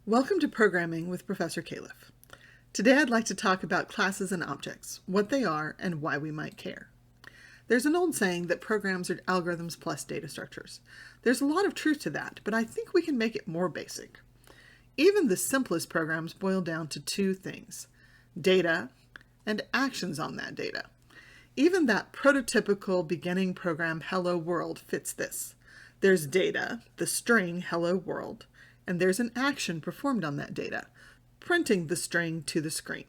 Welcome to Programming with Professor Califf. Today I'd like to talk about classes and objects, what they are, and why we might care. There's an old saying that programs are algorithms plus data structures. There's a lot of truth to that, but I think we can make it more basic. Even the simplest programs boil down to two things: data and actions on that data. Even that prototypical beginning program Hello World fits this. There's data, the string Hello World, and there's an action performed on that data, printing the string to the screen.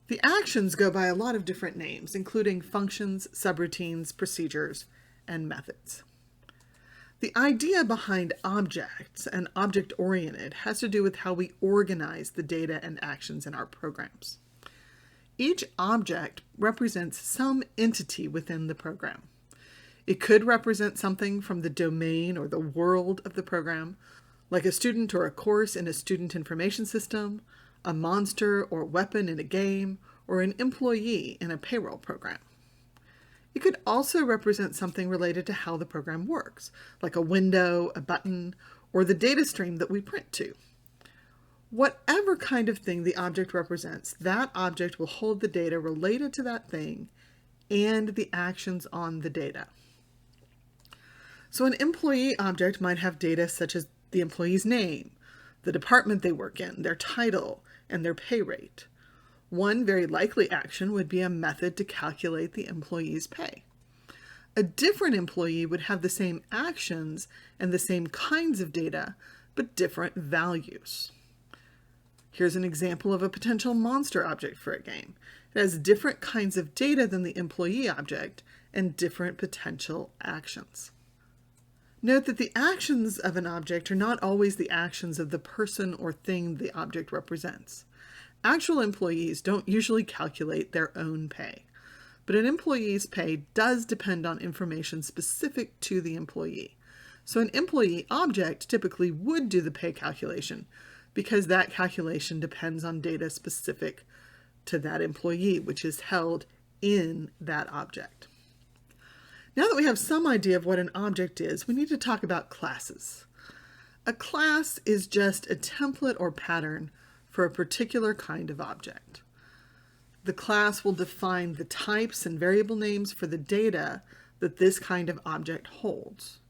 The actions go by a lot of different names, including functions, subroutines, procedures, and methods. The idea behind objects and object-oriented has to do with how we organize the data and actions in our programs. Each object represents some entity within the program. It could represent something from the domain or the world of the program, like a student or a course in a student information system, a monster or weapon in a game, or an employee in a payroll program. It could also represent something related to how the program works, like a window, a button, or the data stream that we print to. Whatever kind of thing the object represents, that object will hold the data related to that thing and the actions on the data. So an employee object might have data such as the employee's name, the department they work in, their title, and their pay rate. One very likely action would be a method to calculate the employee's pay. A different employee would have the same actions and the same kinds of data, but different values. Here's an example of a potential monster object for a game. It has different kinds of data than the employee object and different potential actions. Note that the actions of an object are not always the actions of the person or thing the object represents. Actual employees don't usually calculate their own pay, but an employee's pay does depend on information specific to the employee. So an employee object typically would do the pay calculation because that calculation depends on data specific to that employee, which is held in that object. Now that we have some idea of what an object is, we need to talk about classes. A class is just a template or pattern for a particular kind of object. The class will define the types and variable names for the data that this kind of object holds.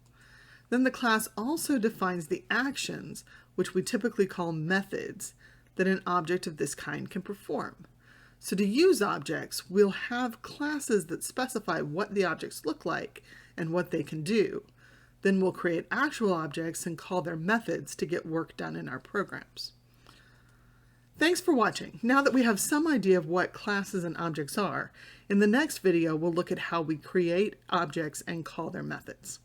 Then the class also defines the actions, which we typically call methods, that an object of this kind can perform. So to use objects, we'll have classes that specify what the objects look like and what they can do. Then we'll create actual objects and call their methods to get work done in our programs. Thanks for watching. Now that we have some idea of what classes and objects are, in the next video we'll look at how we create objects and call their methods.